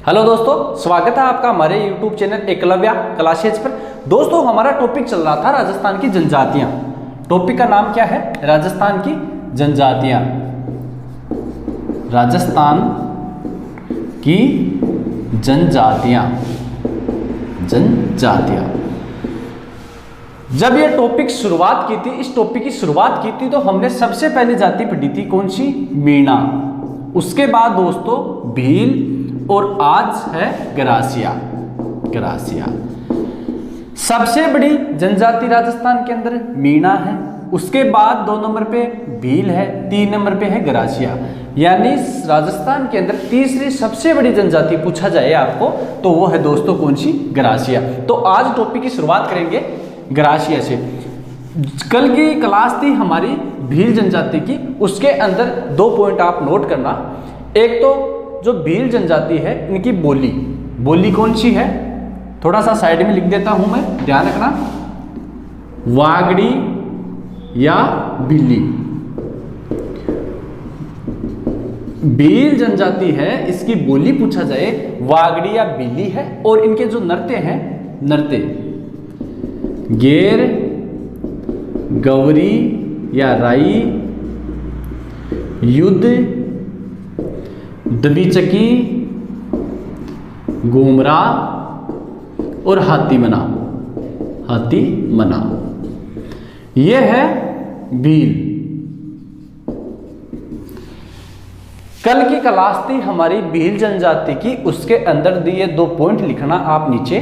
Hello दोस्तों, स्वागत है आपका हमारे YouTube चैनल एकलव्य क्लासेज पर। दोस्तों, हमारा टॉपिक चल रहा था राजस्थान की जनजातियां। टॉपिक का नाम क्या है? राजस्थान की जनजातियां। राजस्थान की जनजातियां। जब ये टॉपिक शुरुआत की थी, इस टॉपिक की शुरुआत की थी, तो हमने सबसे पहले जाति पढ़ी थी कौन सी? मीणा। उसके बाद दोस्तों भील और आज है गरासिया। सबसे बड़ी जनजाति राजस्थान के अंदर मीणा है, उसके बाद 2 नंबर पे भील है, 3 नंबर पे है गरासिया। यानी राजस्थान के अंदर तीसरी सबसे बड़ी जनजाति पूछा जाए आपको तो वो है दोस्तों कौन सी? गरासिया। तो आज टॉपिक की शुरुआत करेंगे गरासिया से। कल की क्लास थी हमारी भील जनजाति की, उसके अंदर 2 पॉइंट आप नोट करना। एक तो जो भील जनजाति है इनकी बोली कौन सी है? थोड़ा सा साइड में लिख देता हूं मैं, ध्यान रखना। वागड़ी या बिल्ली। भील जनजाति है, इसकी बोली पूछा जाए वागड़ी या बिल्ली है। और इनके जो नृत्य हैं, नृत्य गेर, गौरी या राई, युद्ध, द्विचकी, घूमरा और हाथी मना। यह है भील। कल की क्लास थी हमारी भील जनजाति की, उसके अंदर दिए 2 पॉइंट लिखना आप नीचे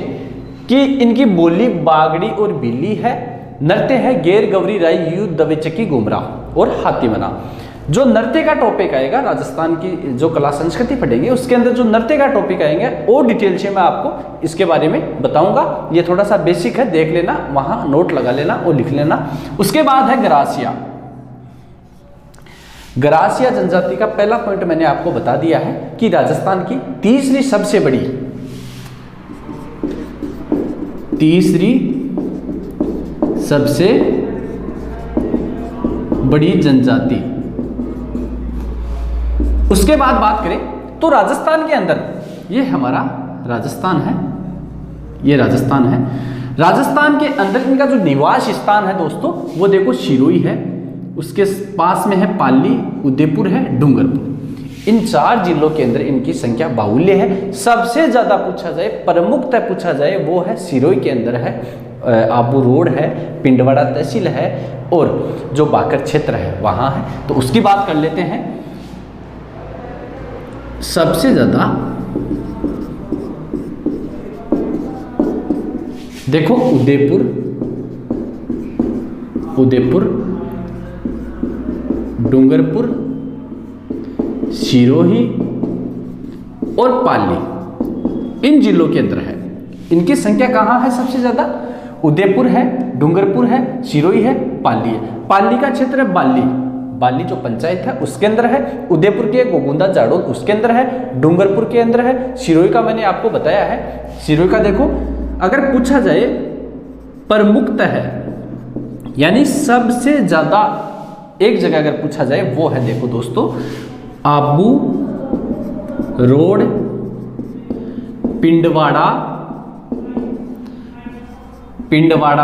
कि इनकी बोली बागड़ी और बिल्ली है, नृत्य है गेर, गौरी, राई, युद्ध, द्विचकी, घूमरा और हाथी मना। जो नृत्य का टॉपिक आएगा, राजस्थान की जो कला संस्कृति पढ़ेंगे उसके अंदर जो नृत्य का टॉपिक आएंगे वो डिटेल से मैं आपको इसके बारे में बताऊंगा। ये थोड़ा सा बेसिक है, देख लेना, वहां नोट लगा लेना और लिख लेना। उसके बाद है गरासिया। गरासिया जनजाति का पहला पॉइंट मैंने आपको बता दिया है कि राजस्थान की तीसरी सबसे बड़ी जनजाति। उसके बाद बात करें तो राजस्थान के अंदर ये हमारा राजस्थान है, ये राजस्थान है। राजस्थान के अंदर इनका जो निवास स्थान है दोस्तों वो देखो सिरोही है, उसके पास में है पाली, उदयपुर है, डूंगरपुर। इन 4 जिलों के अंदर इनकी संख्या बाहुल्य है। सबसे ज्यादा पूछा जाए, प्रमुखतः पूछा जाए वो है सिरोही के अंदर है, आबू रोड है, पिंडवाड़ा तहसील है और जो बाकर क्षेत्र है वहां है। तो उसकी बात कर लेते हैं। सबसे ज्यादा देखो उदयपुर, डूंगरपुर, सिरोही और पाली इन जिलों के अंदर है। इनकी संख्या कहां है सबसे ज्यादा? उदयपुर है, डूंगरपुर है, सिरोही है, पाली है। पाली का क्षेत्र है बाली जो पंचायत है उसके अंदर है। उदयपुर के गोगुंदा जाडोल उसके अंदर है। डूंगरपुर के अंदर है। सिरोही का मैंने आपको बताया है। सिरोही का देखो, अगर पूछा जाए प्रमुखतः है यानी सबसे ज्यादा एक जगह अगर पूछा जाए वो है, देखो दोस्तों, आबू रोड, पिंडवाड़ा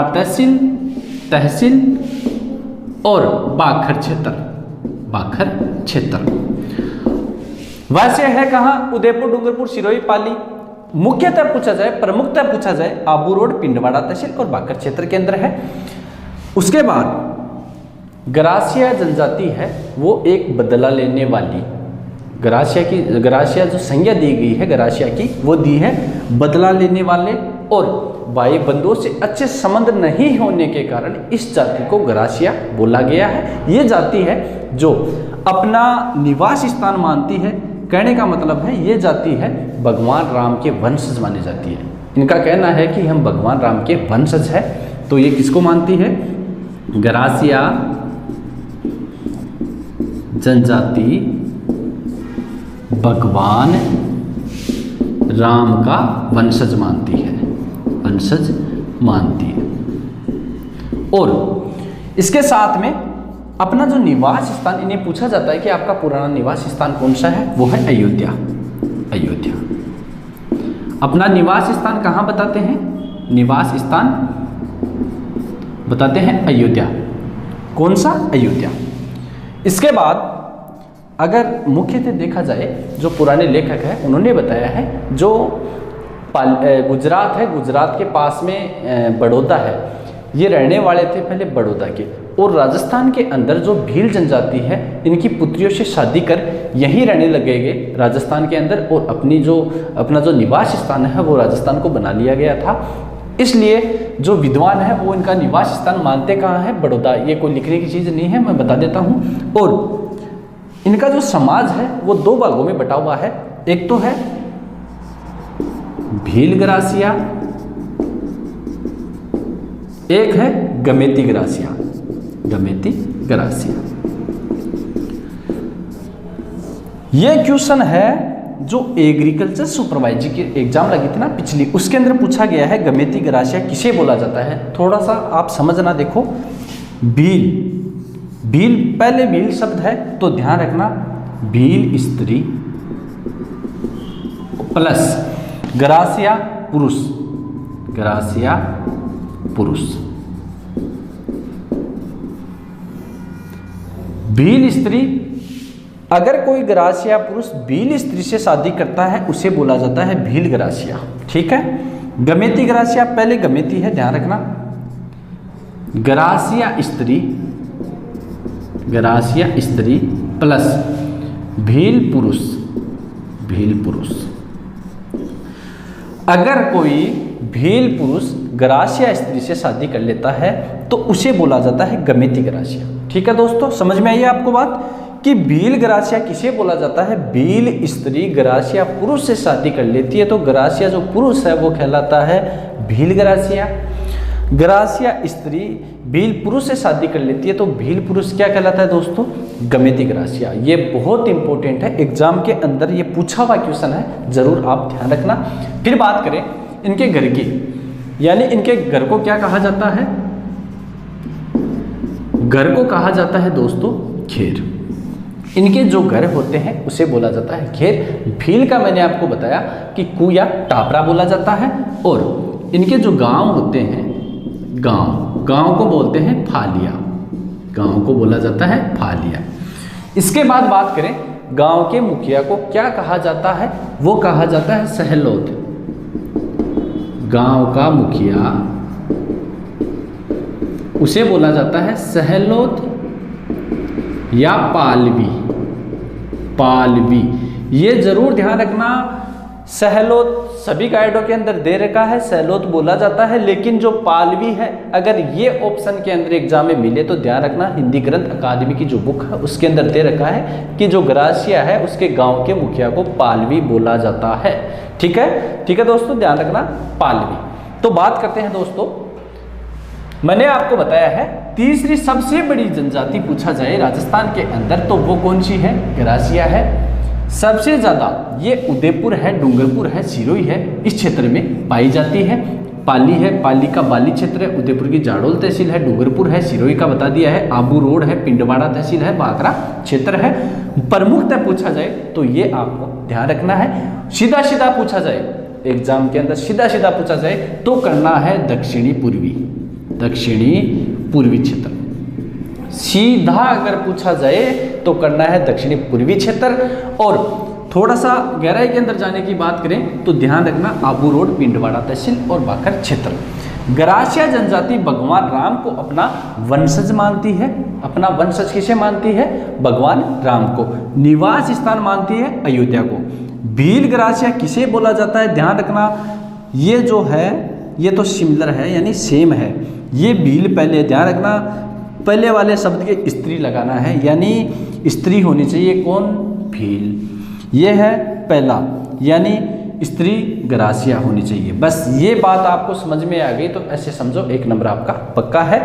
तहसील और बाखर क्षेत्र। वैसे है कहां? उदयपुर, डूंगरपुर, सिरोही, पाली। मुख्यतः पूछा जाए, प्रमुखतः पूछा जाए आबू रोड, पिंडवाड़ा तहसील और बाखर क्षेत्र के अंदर है। उसके बाद गरासिया जनजाति है वो एक बदला लेने वाली। गरासिया जो संज्ञा दी गई है गरासिया की वो दी है बदला लेने वाले और भाई बंधुओं से अच्छे संबंध नहीं होने के कारण इस जाति को गरासिया बोला गया है। ये जाति है जो अपना निवास स्थान मानती है। कहने का मतलब है ये जाति है भगवान राम के वंशज मानी जाती है। इनका कहना है कि हम भगवान राम के वंशज है। तो ये किसको मानती है? गरासिया जनजाति भगवान राम का वंशज मानती है, और इसके साथ में अपना जो निवास स्थान इन्हें पूछा जाता है कि आपका पुराना निवास स्थान कौन सा है, वो है अयोध्या। अपना निवास स्थान कहाँ बताते हैं? निवास स्थान बताते हैं अयोध्या। कौन सा? अयोध्या। इसके बाद अगर मुख्यतः देखा जाए, जो पुराने लेखक हैं उन्होंने बताया है, जो गुजरात है, गुजरात के पास में बड़ौदा है, ये रहने वाले थे पहले बड़ौदा के, और राजस्थान के अंदर जो भील जनजाति है इनकी पुत्रियों से शादी कर यहीं रहने लगेंगे राजस्थान के अंदर, और अपना जो निवास स्थान है वो राजस्थान को बना लिया गया था। इसलिए जो विद्वान है वो इनका निवास स्थान मानते कहाँ है? बड़ौदा। ये कोई लिखने की चीज़ नहीं है, मैं बता देता हूँ। और इनका जो समाज है वो दो भागों में बटा हुआ है। एक तो है भील गरासिया, एक है गमेती गरासिया। गमेती गरासिया। ये क्वेश्चन है जो एग्रीकल्चर सुपरवाइजर की एग्जाम लगी थी ना पिछली, उसके अंदर पूछा गया है गमेती गरासिया किसे बोला जाता है। थोड़ा सा आप समझना, देखो भील, भील पहले भील शब्द है तो ध्यान रखना, भील स्त्री प्लस गरासिया पुरुष, गरासिया पुरुष। भील स्त्री, अगर कोई गरासिया पुरुष भील स्त्री से शादी करता है उसे बोला जाता है भील गरासिया। ठीक है। गमेती गरासिया, पहले गमेती है ध्यान रखना, गरासिया स्त्री, गरासिया स्त्री प्लस भील पुरुष, भील पुरुष। अगर कोई भील पुरुष गरासिया स्त्री से शादी कर लेता है तो उसे बोला जाता है गमेती गरासिया। ठीक है दोस्तों, समझ में आई आपको बात कि भील गरासिया किसे बोला जाता है? भील स्त्री गरासिया पुरुष से शादी कर लेती है तो गरासिया जो पुरुष है वो कहलाता है भील गरासिया। गरासिया स्त्री भील पुरुष से शादी कर लेती है तो भील पुरुष क्या कहलाता है दोस्तों? गमेती गरासिया। ये बहुत इंपॉर्टेंट है, एग्जाम के अंदर ये पूछा हुआ क्वेश्चन है, जरूर आप ध्यान रखना। फिर बात करें इनके घर की, यानी इनके घर को क्या कहा जाता है? घर को कहा जाता है दोस्तों घेर। इनके जो घर होते हैं उसे बोला जाता है घेर। भील का मैंने आपको बताया कि कु या टापरा बोला जाता है, और इनके जो गांव होते हैं, गांव, गांव को बोलते हैं फालिया, गांव को बोला जाता है फालिया। इसके बाद बात करें गांव के मुखिया को क्या कहा जाता है? वो कहा जाता है सहलोद। गांव का मुखिया उसे बोला जाता है सहलोद या पालवी, पालवी। ये जरूर ध्यान रखना, सहलोद सभी गाइडों के अंदर दे रखा है, सहलोद बोला जाता है, लेकिन जो पालवी है अगर ये ऑप्शन के अंदर एग्जाम में मिले तो ध्यान रखना, हिंदी ग्रंथ अकादमी की जो बुक है उसके अंदर दे रखा है कि जो गरासिया है उसके गांव के मुखिया को पालवी बोला जाता है। ठीक है, ठीक है दोस्तों, ध्यान रखना पालवी। तो बात करते हैं दोस्तों, मैंने आपको बताया है तीसरी सबसे बड़ी जनजाति पूछा जाए राजस्थान के अंदर तो वो कौन सी है? गरासिया है। सबसे ज़्यादा ये उदयपुर है, डूंगरपुर है, सिरोही है, इस क्षेत्र में पाई जाती है। पाली है, पाली का बाली क्षेत्र है, उदयपुर की जाडोल तहसील है, डूंगरपुर है, सिरोही का बता दिया है, आबू रोड है, पिंडवाड़ा तहसील है, बागरा क्षेत्र है। प्रमुखतः पूछा जाए तो ये आपको ध्यान रखना है। सीधा सीधा पूछा जाए एग्जाम के अंदर, सीधा सीधा पूछा जाए तो करना है दक्षिणी पूर्वी, दक्षिणी पूर्वी क्षेत्र। सीधा अगर पूछा जाए तो करना है दक्षिणी पूर्वी क्षेत्र। और थोड़ा सा गहराई के अंदर जाने की बात करें तो ध्यान रखना आबू रोड, पिंडवाड़ा तहसील और बाकर क्षेत्र। गरासिया जनजाति भगवान राम को अपना वंशज मानती है। अपना वंशज किसे मानती है? भगवान राम को। निवास स्थान मानती है अयोध्या को। भील गरासिया किसे बोला जाता है? ध्यान रखना, ये जो है ये तो सिमिलर है यानी सेम है। ये भील पहले, ध्यान रखना पहले वाले शब्द के स्त्री लगाना है, यानी स्त्री होनी चाहिए। कौन? भील। ये है पहला, यानी स्त्री गरासिया होनी चाहिए। बस ये बात आपको समझ में आ गई तो ऐसे समझो 1 नंबर आपका पक्का है।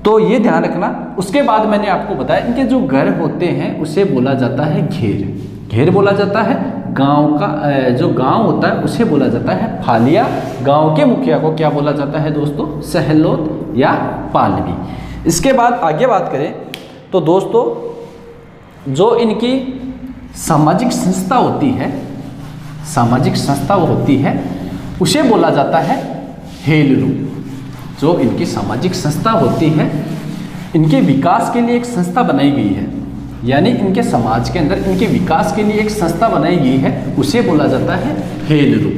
तो ये ध्यान रखना। उसके बाद मैंने आपको बताया इनके जो घर होते हैं उसे बोला जाता है घेर। घेर बोला जाता है। गांव का जो गांव होता है उसे बोला जाता है फालिया। गांव के मुखिया को क्या बोला जाता है दोस्तों? सहलोद या पालवी। इसके बाद आगे बात करें तो दोस्तों जो इनकी सामाजिक संस्था होती है, सामाजिक संस्था वो होती है उसे बोला जाता है हेलरू। जो इनकी सामाजिक संस्था होती है, इनके विकास के लिए एक संस्था बनाई गई है, यानी इनके समाज के अंदर इनके विकास के लिए एक संस्था बनाई गई है, उसे बोला जाता है हेलरू।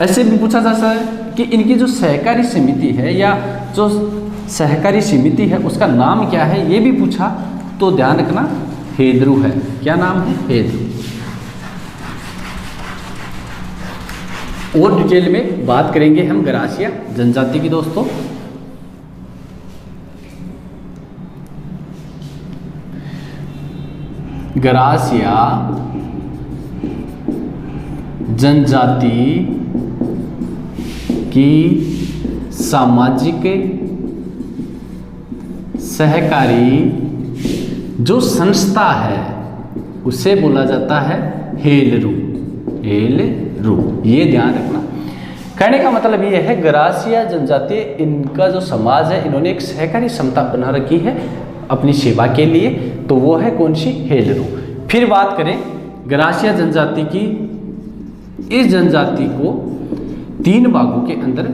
ऐसे भी पूछा जा सकता है कि इनकी जो सहकारी समिति है या जो सहकारी समिति है उसका नाम क्या है, ये भी पूछा तो ध्यान रखना हेलरू है। क्या नाम है? हेलरू। और डिटेल में बात करेंगे हम गरासिया जनजाति की दोस्तों। गरासिया जनजाति की सामाजिक सहकारी जो संस्था है उसे बोला जाता है हेलरू। हेलरू, ये ध्यान रखना। कहने का मतलब ये है गरासिया जनजाति, इनका जो समाज है, इन्होंने एक सहकारी समता बना रखी है अपनी सेवा के लिए, तो वो है कौन सी? हेलरू। फिर बात करें गरासिया जनजाति की, इस जनजाति को 3 भागों के अंदर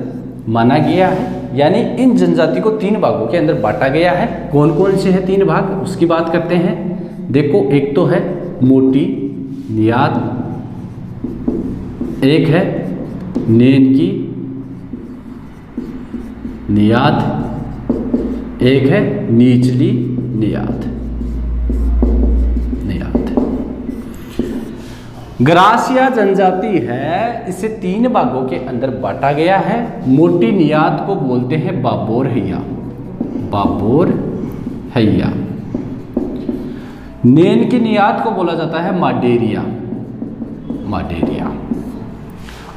माना गया है, यानी इन जनजाति को 3 भागों के अंदर बांटा गया है। कौन कौन से हैं 3 भाग, उसकी बात करते हैं। देखो, एक तो है मोटी नियात, एक है नेन की नियात, एक है निचली नियात। गरासिया जनजाति है, इसे 3 भागों के अंदर बांटा गया है। मोटी नियात को बोलते हैं बाबोर हैया, बाबोर हैया। नेन की नियात को बोला जाता है माडेरिया, माडेरिया।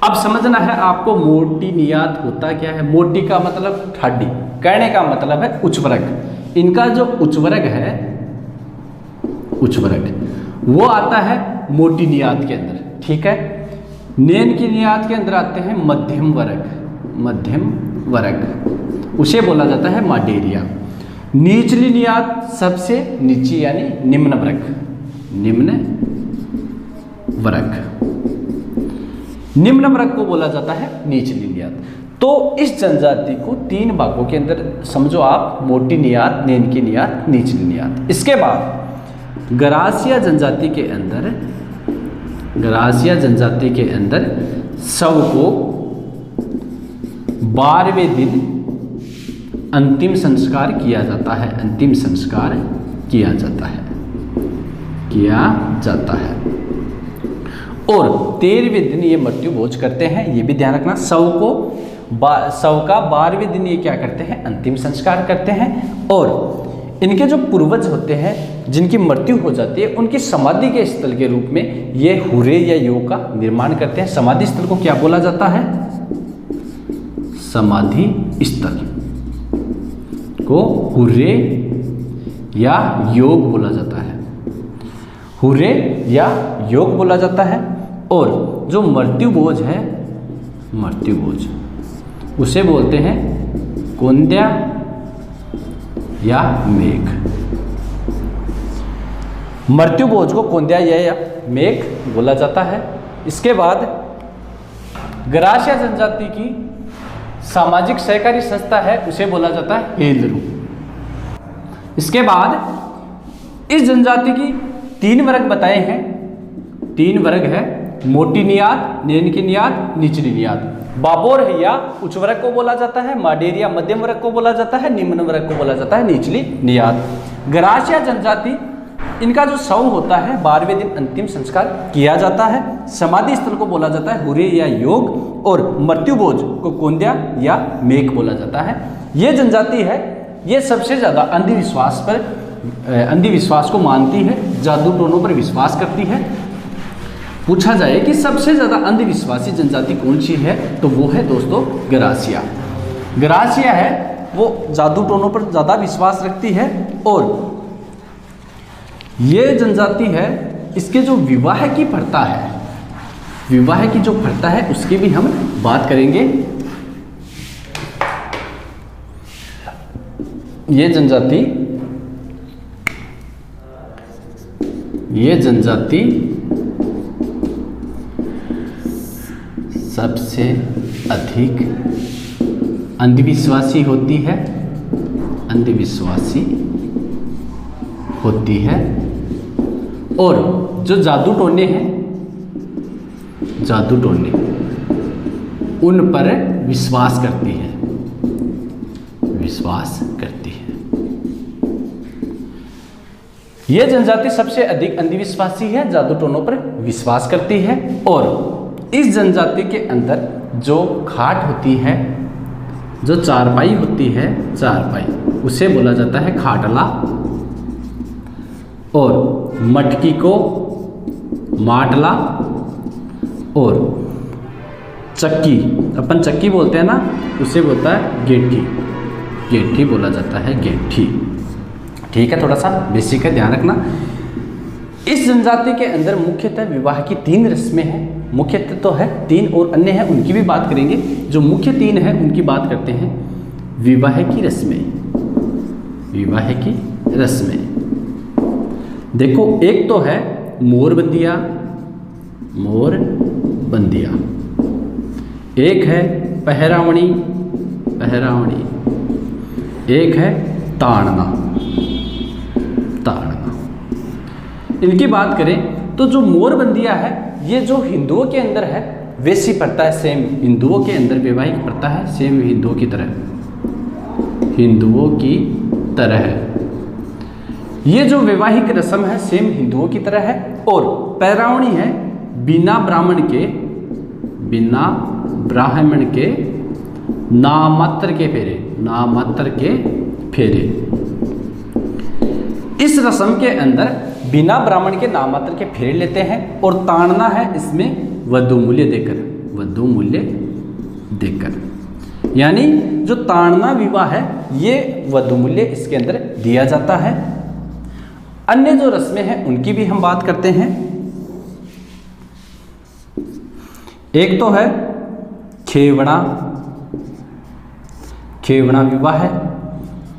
अब समझना है आपको मोटी नियात होता क्या है। मोटी का मतलब ठाडी, कहने का मतलब है उच्च वर्ग। इनका जो उच्च वर्ग है, उच्च वर्ग वो आता है मोटी नियात के अंदर, ठीक है। नेन की नियात के अंदर आते हैं मध्यम वर्ग, मध्यम वर्ग, उसे बोला जाता है माडेरिया। निचली नियात सबसे नीचे यानी निम्न वर्ग, निम्न वर्ग, निम्न वर्ग को बोला जाता है निचली नियात। तो इस जनजाति को 3 भागों के अंदर समझो आप, मोटी नियात, नेन की नियात, निचली नियात। इसके बाद गरासिया जनजाति के अंदर, गरासिया जनजाति के अंदर शव को 12वें दिन अंतिम संस्कार किया जाता है, अंतिम संस्कार किया जाता है, किया जाता है। और 13वें दिन ये मृत्यु भोज करते हैं, ये भी ध्यान रखना। शव का 12वें दिन ये क्या करते हैं? अंतिम संस्कार करते हैं। और इनके जो पूर्वज होते हैं जिनकी मृत्यु हो जाती है, उनकी समाधि के स्थल के रूप में ये हुर्रे या योग का निर्माण करते हैं। समाधि स्थल को क्या बोला जाता है? समाधि स्थल को हुर्रे या योग बोला जाता है, हुर्रे या योग बोला जाता है। और जो मृत्यु भोज है, मृत्यु भोज, उसे बोलते हैं कोंद्या या मेघ। मृत्यु भोज को कोंद्या या मेघ बोला जाता है। इसके बाद गरासिया जनजाति की सामाजिक सहकारी संस्था है, उसे बोला जाता है हेलरू। इसके बाद इस जनजाति की 3 वर्ग बताए हैं, 3 वर्ग है, मोटी नियात, नेन की नियात, निचली नियात। बाबोर हैया उच्च वर्ग को बोला जाता है, माडेरिया मध्यम वर्ग को बोला जाता है, निम्न वर्ग को बोला जाता है निचली नियात। गरासिया जनजाति, इनका जो शव होता है 12वें दिन अंतिम संस्कार किया जाता है। समाधि स्थल को बोला जाता है हुर्रे या योग, और मृत्यु भोज को कोंद्या या मेघ बोला जाता है। ये जनजाति है, ये सबसे ज़्यादा अंधविश्वास पर, अंधविश्वास को मानती है, जादू टोनों पर विश्वास करती है। पूछा जाए कि सबसे ज़्यादा अंधविश्वासी जनजाति कौन सी है, तो वो है दोस्तों गरासिया। गरासिया है वो जादू टोनों पर ज़्यादा विश्वास रखती है। और ये जनजाति है, इसके जो विवाह की प्रथा है, विवाह की जो प्रथा है उसकी भी हम बात करेंगे। ये जनजाति सबसे अधिक अंधविश्वासी होती है, अंधविश्वासी होती है। और जो जादू टोने हैं, जादू टोने, उन पर विश्वास करती है, विश्वास करती है। यह जनजाति सबसे अधिक अंधविश्वासी है, जादू टोनों पर विश्वास करती है। और इस जनजाति के अंदर जो खाट होती है, जो चारपाई होती है, चारपाई, उसे बोला जाता है खाटला। और मटकी को माटला। और चक्की, अपन चक्की बोलते हैं ना, उसे बोलता है गेठी, गेठी बोला जाता है, गेठी। ठीक है, थोड़ा सा बेसिक है, ध्यान रखना। इस जनजाति के अंदर मुख्यतः विवाह की 3 रस्में हैं। मुख्यतः तो है 3 और अन्य हैं, उनकी भी बात करेंगे। जो मुख्य 3 हैं उनकी बात करते हैं। विवाह की रस्में, विवाह की रस्में देखो, एक तो है मोरबंदिया, मोरबंदिया। एक है पहरावणी, पहरावणी। एक है ताड़ना, ताड़ना। इनकी बात करें तो जो मोरबंदिया है, ये जो हिंदुओं के अंदर है वैसी प्रथा है, सेम हिंदुओं के अंदर वैवाहिक प्रथा है, सेम हिंदुओं की तरह, हिंदुओं की तरह है। ये जो वैवाहिक रस्म है सेम हिंदुओं की तरह है। और पैरावणी है बिना ब्राह्मण के, बिना ब्राह्मण के नामात्र के फेरे, नामात्र के फेरे। इस रस्म के अंदर बिना ब्राह्मण के नामात्र के फेरे लेते हैं। और ताड़ना है इसमें वधु मूल्य देकर, वधु मूल्य देकर, यानी जो ताड़ना विवाह है ये वधु मूल्य इसके अंदर दिया जाता है। अन्य जो रस्में हैं उनकी भी हम बात करते हैं। एक तो है खेवड़ा, खेवड़ा विवाह है।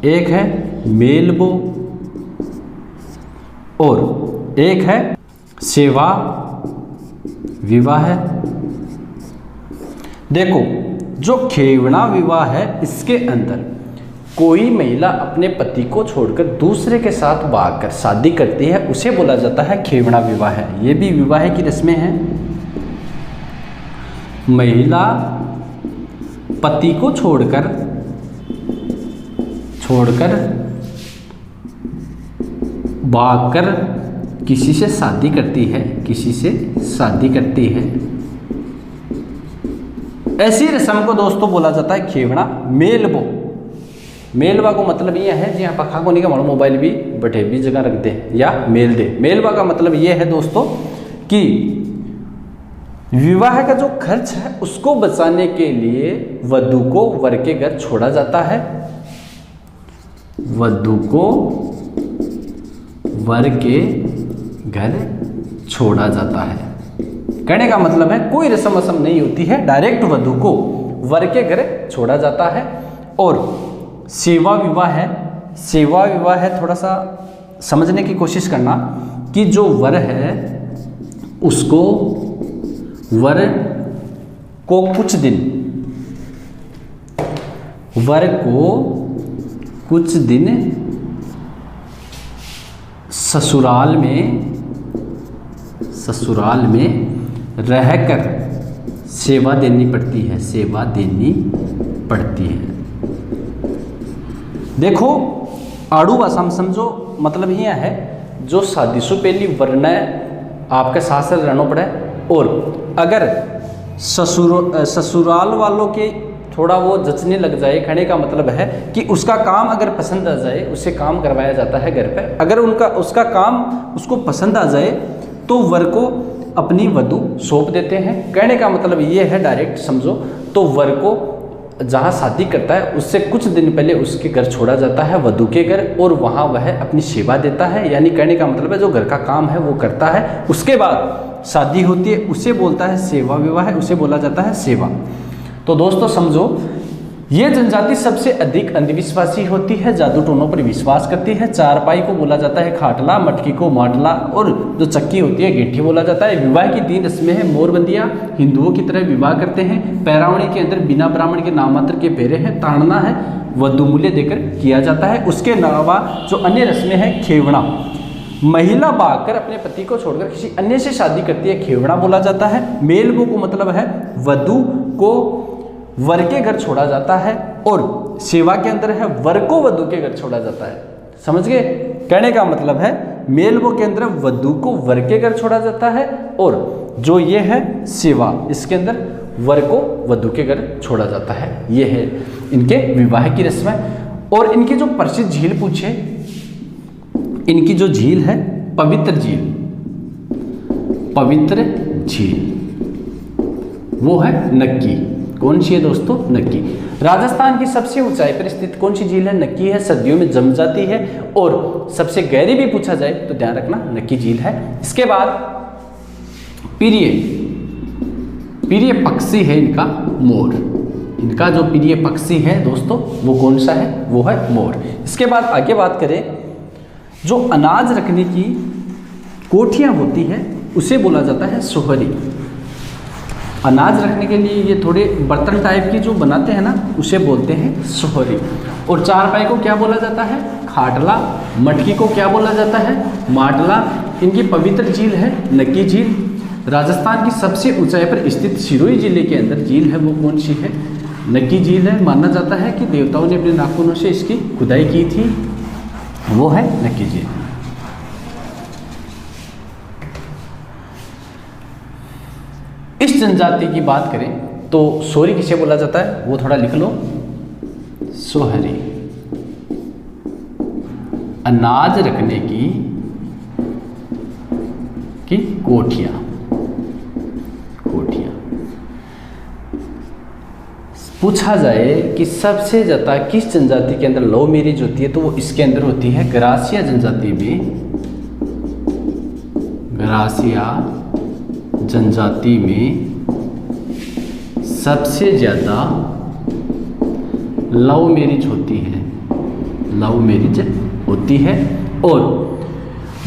एक है मेलबो और एक है सेवा विवाह है। देखो, जो खेवड़ा विवाह है इसके अंदर कोई महिला अपने पति को छोड़कर दूसरे के साथ भागकर शादी करती है, उसे बोला जाता है खेवड़ा विवाह है। ये भी विवाह की रस्में हैं। महिला पति को छोड़कर भागकर किसी से शादी करती है, किसी से शादी करती है। ऐसी रस्म को दोस्तों बोला जाता है खेवड़ा। मेलबो, मेलवा को मतलब यह है जी हाँ पखा को नहीं का मोबाइल भी बैठे भी जगह रख दे या मेल दे। मेलवा का मतलब यह है दोस्तों कि विवाह का जो खर्च है उसको बचाने के लिए वधु को वर के घर छोड़ा जाता है, वधु को वर के घर छोड़ा जाता है। कहने का मतलब है कोई रस्म वसम नहीं होती है, डायरेक्ट वधु को वर के घर छोड़ा जाता है। और सेवा विवाह है। सेवा विवाह है, थोड़ा सा समझने की कोशिश करना कि जो वर है उसको वर को कुछ दिन, वर को कुछ दिन ससुराल में रहकर सेवा देनी पड़ती है, सेवा देनी पड़ती है। देखो, आड़ू भाषा में समझो मतलब यह है जो शादी से पहली वरना आपके साथ से रहना पड़े। और अगर ससुराल वालों के थोड़ा वो जचने लग जाए, कहने का मतलब है कि उसका काम अगर पसंद आ जाए उससे काम करवाया जाता है घर पे। अगर उसका काम उसको पसंद आ जाए तो वर को अपनी वधु सौंप देते हैं। कहने का मतलब ये है, डायरेक्ट समझो तो वर को जहाँ शादी करता है उससे कुछ दिन पहले उसके घर छोड़ा जाता है, वधु के घर, और वहाँ वह अपनी सेवा देता है। यानी कहने का मतलब है जो घर का काम है वो करता है, उसके बाद शादी होती है, उसे बोलता है सेवा विवाह है, उसे बोला जाता है सेवा। तो दोस्तों समझो ये जनजाति सबसे अधिक अंधविश्वासी होती है, जादू टोनों पर विश्वास करती है। चारपाई को बोला जाता है खाटला, मटकी को माटला और जो चक्की होती है गेठी बोला जाता है। विवाह की 3 रस्में हैं। मोरबंदियाँ हिंदुओं की तरह विवाह करते हैं। पैरावणी के अंदर बिना ब्राह्मण के नाम मात्र के फेरे हैं। ताड़ना है वधु मूल्य देकर किया जाता है। उसके अलावा जो अन्य रस्में हैं, खेवड़ा, महिला भागकर अपने पति को छोड़कर किसी अन्य से शादी करती है, खेवड़ा बोला जाता है। मेलबो को मतलब है वधु को वर के घर छोड़ा जाता है, और सेवा के अंदर है वर को वधु के घर छोड़ा जाता है। समझ गए? कहने का मतलब है मेलबो के अंदर वधु को वर के घर छोड़ा जाता है, और जो ये है सेवा, इसके अंदर वर को वधु के घर छोड़ा जाता है। ये है इनके विवाह की रस्में। और इनकी जो प्रसिद्ध झील पूछे, इनकी जो झील है पवित्र झील, पवित्र झील वो है नक्की। कौन सी है दोस्तों? नक्की। राजस्थान की सबसे ऊंचाई पर स्थित कौन सी झील है? नक्की है। सर्दियों में जम जाती है, और सबसे गहरी भी पूछा जाए तो ध्यान रखना नक्की झील है। इसके बाद प्रिय, प्रिय पक्षी है इनका मोर। इनका जो प्रिय पक्षी है दोस्तों वो कौन सा है? वो है मोर। इसके बाद आगे बात करें, जो अनाज रखने की कोठियाँ होती है उसे बोला जाता है सोहरी। अनाज रखने के लिए ये थोड़े बर्तन टाइप की जो बनाते हैं ना, उसे बोलते हैं सोहरी। और चारपाई को क्या बोला जाता है? खाटला। मटकी को क्या बोला जाता है? माटला। इनकी पवित्र झील है नक्की झील। राजस्थान की सबसे ऊंचाई पर स्थित सिरोही जिले के अंदर झील है, वो कौन सी है? नक्की झील है। माना जाता है कि देवताओं ने अपने नाखूनों से इसकी खुदाई की थी, वो है नक्की झील। इस जनजाति की बात करें तो सोहरी किसे बोला जाता है? वो थोड़ा लिख लो, सोहरी। अनाज रखने की कोठियां, कोठियां। पूछा जाए कि सबसे ज्यादा किस जनजाति के अंदर लव मैरिज होती है, तो वो इसके अंदर होती है ग्रासिया जनजाति में। ग्रासिया जनजाति में सबसे ज़्यादा लव मैरिज होती है, लव मैरिज होती है। और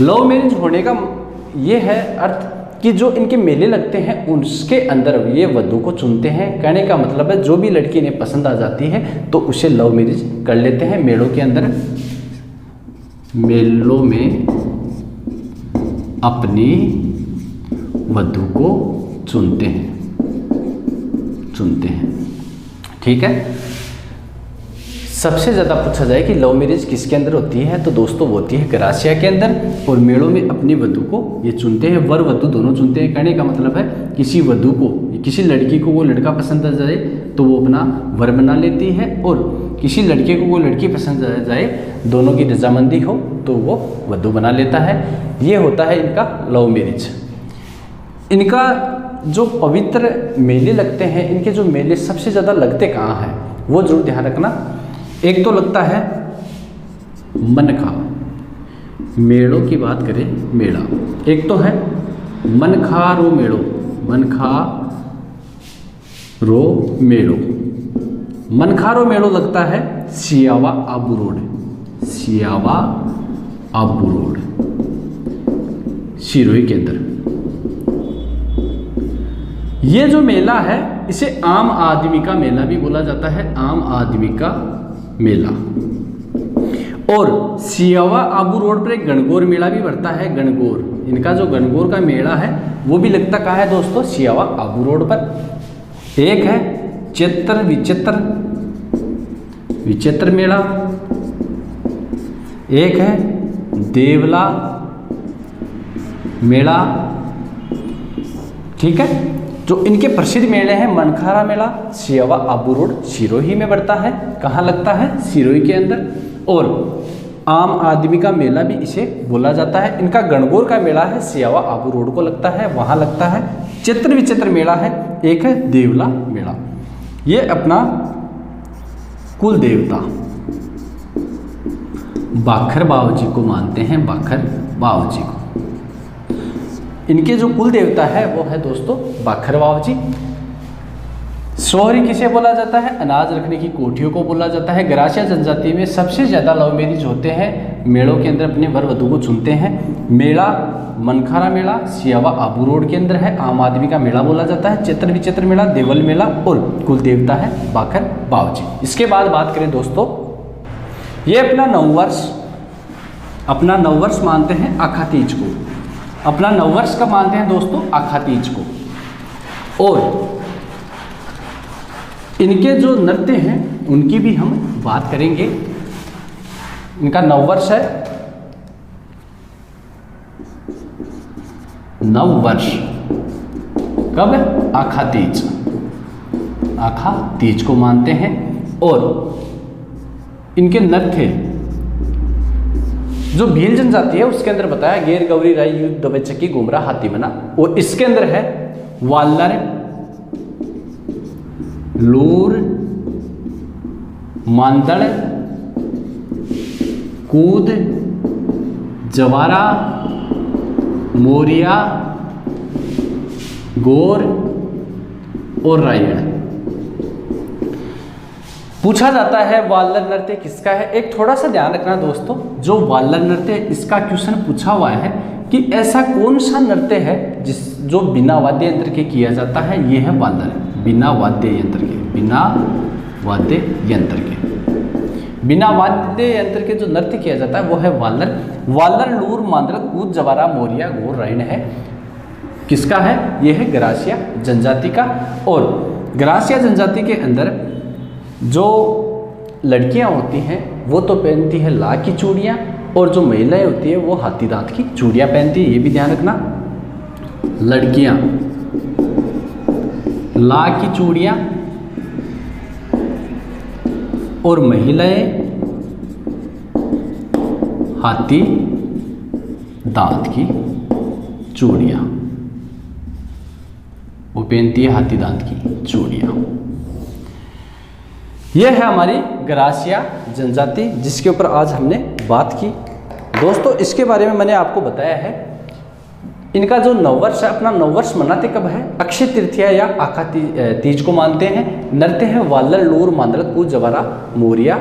लव मैरिज होने का ये है अर्थ कि जो इनके मेले लगते हैं उसके अंदर ये वधु को चुनते हैं। कहने का मतलब है जो भी लड़की इन्हें पसंद आ जाती है तो उसे लव मैरिज कर लेते हैं। मेलों के अंदर, मेलों में अपनी वधु को चुनते हैं, चुनते हैं। ठीक है। सबसे ज़्यादा पूछा जाए कि लव मैरिज किसके अंदर होती है, तो दोस्तों वो होती है ग्रासिया के अंदर। और मेलों में अपनी वधु को ये चुनते हैं, वर वधु दोनों चुनते हैं। कहने का मतलब है किसी वधु को, किसी लड़की को वो लड़का पसंद आ जाए तो वो अपना वर बना लेती है, और किसी लड़के को वो लड़की पसंद आ जाए, दोनों की रजामंदी हो तो वो वधु बना लेता है। ये होता है इनका लव मैरिज। इनका जो पवित्र मेले लगते हैं, इनके जो मेले सबसे ज़्यादा लगते कहाँ हैं वो जरूर ध्यान रखना। एक तो लगता है मनखा, मेलों की बात करें मेला। एक तो है मनखारो मेलो, मनखारो मेलो। मनखारो मेलो लगता है सियावा आबू रोड, सियावा आबू रोड, सिरोही के अंदर। ये जो मेला है इसे आम आदमी का मेला भी बोला जाता है, आम आदमी का मेला। और सियावा आबू रोड पर एक गणगौर मेला भी बढ़ता है, गणगौर। इनका जो गणगौर का मेला है वो भी लगता कहाँ है दोस्तों? सियावा आबू रोड पर। एक है चैत्र विचित्र, विचित्र मेला। एक है देवला मेला। ठीक है। जो इनके प्रसिद्ध मेले हैं, मनखारा मेला सियावा आबू रोड सिरोही में बढ़ता है। कहाँ लगता है? सिरोही के अंदर। और आम आदमी का मेला भी इसे बोला जाता है। इनका गणगौर का मेला है सियावा आबू रोड को लगता है, वहाँ लगता है। चित्र विचित्र मेला है। एक है देवला मेला, ये अपना कुल देवता बाखर बाव जी को मानते हैं, बाखर बाव जी को। इनके जो कुल देवता है वो है दोस्तों बाखर बाव जी। सोहरी किसे बोला जाता है? अनाज रखने की कोठियों को बोला जाता है। गरासिया जनजाति में सबसे ज़्यादा लव मैरिज होते हैं, मेलों के अंदर अपने वर वधु को चुनते हैं। मेला मनखारा मेला सियावा आबू रोड के अंदर है, आम आदमी का मेला बोला जाता है। चैत्र विचित्र मेला देवल मेला और कुल देवता है बाखर बावजी। इसके बाद बात करें दोस्तों, ये अपना नववर्ष मानते हैं आखा तीज को। अपना नववर्ष कब मानते हैं दोस्तों? आखा तीज को। और इनके जो नृत्य हैं उनकी भी हम बात करेंगे। इनका नववर्ष है, नववर्ष कब? आखा तीज। आखा तीज को मानते हैं। और इनके नृत्य जो भील जनजाति है उसके अंदर बताया गेर गौरी राई युद्ध दबचकी गुमरा हाथी बना। और इसके अंदर है वालर, लूर, मांदड़, कूद, जवारा, मोरिया, गोर और रायण। पूछा जाता है वालर नृत्य किसका है? एक थोड़ा सा ध्यान रखना दोस्तों, जो वालर नृत्य इसका क्वेश्चन पूछा हुआ है कि ऐसा कौन सा नृत्य है जो बिना वाद्य यंत्र के किया जाता है? ये है वालर, बिना वाद्य यंत्र के। बिना वाद्य यंत्र के, बिना वाद्य यंत्र के जो नृत्य किया जाता है वो है वालर। वालर, लूर, मांदड़, कूद, जवारा, मोरिया, गोर, रायण है। किसका है? ये है गरासिया जनजाति का। और गरासिया जनजाति के अंदर जो लड़कियां होती हैं वो तो पहनती है ला की चूड़ियाँ, और जो महिलाएं होती है वो हाथी दांत की चूड़ियाँ पहनती है। ये भी ध्यान रखना, लड़कियां ला की चूड़ियाँ और महिलाएं हाथी दांत की चूड़ियाँ, वो पहनती है हाथी दांत की चूड़ियाँ। यह है हमारी गरासिया जनजाति जिसके ऊपर आज हमने बात की। दोस्तों इसके बारे में मैंने आपको बताया है। इनका जो नववर्ष है, अपना नववर्ष मनाते कब है? अक्षय तृतीया या आखा तीज को मानते हैं। नृत्य है वालर, लूर, मांदड़, कूद, जवारा, मोरिया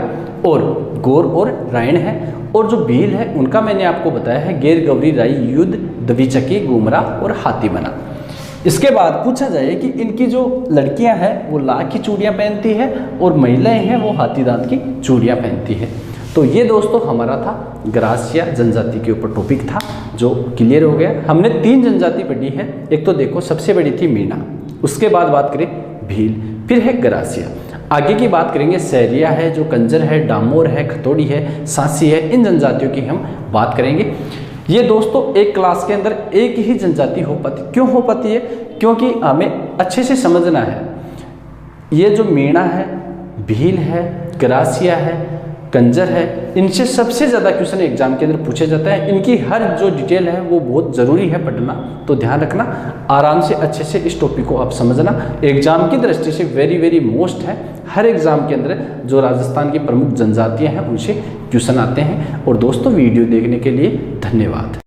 और गोर और रायण है। और जो भील है उनका मैंने आपको बताया है गेर गौरी राई युद्ध दविचकी गुमरा और हाथी बना। इसके बाद पूछा जाए कि इनकी जो लड़कियां हैं वो ला की चूड़ियाँ पहनती है और महिलाएं हैं वो हाथी दांत की चूड़ियाँ पहनती है। तो ये दोस्तों हमारा था गरासिया जनजाति के ऊपर टॉपिक था जो क्लियर हो गया। हमने 3 जनजाति पढ़ी है। एक तो देखो सबसे बड़ी थी मीणा, उसके बाद बात करें भील, फिर है गरासिया। आगे की बात करेंगे सहरिया है, जो कंजर है, डामोर है, खतौड़ी है, सांसी है। इन जनजातियों की हम बात करेंगे। ये दोस्तों एक क्लास के अंदर एक ही जनजाति हो पाती। क्यों हो पाती है? क्योंकि हमें अच्छे से समझना है। ये जो मीणा है, भील है, गरासिया है, कंजर है, इनसे सबसे ज़्यादा क्वेश्चन एग्जाम के अंदर पूछे जाता है। इनकी हर जो डिटेल है वो बहुत ज़रूरी है पढ़ना, तो ध्यान रखना, आराम से अच्छे से इस टॉपिक को आप समझना। एग्जाम की दृष्टि से वेरी वेरी मोस्ट है। हर एग्जाम के अंदर जो राजस्थान की प्रमुख जनजातियां हैं उनसे क्वेश्चन आते हैं। और दोस्तों वीडियो देखने के लिए धन्यवाद।